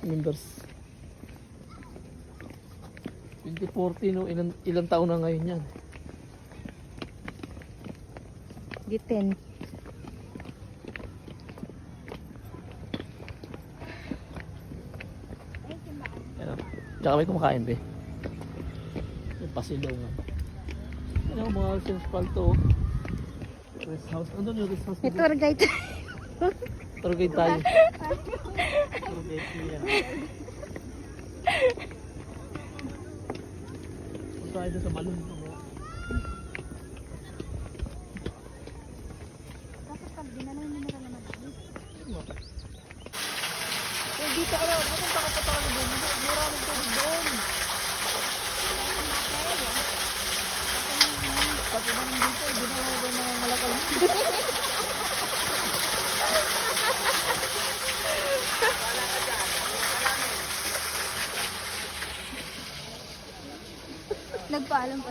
Members. 2014, no? Ilang taon na ngayon yan? Di 10. Ayan. Tsaka may kumakain, be. Yung pasilungan. Ayan ang mga sales palto. Rest house. Ano yung rest house? May tour guide. Tour guide tayo. Tour guide niya. Punta tayo doon sa balon. Dito ka na, pupunta ka pa talaga doon. Maraming tubig doon. Pati naman dito, hindi na ako doon mga malakal. Nagpaalam pa.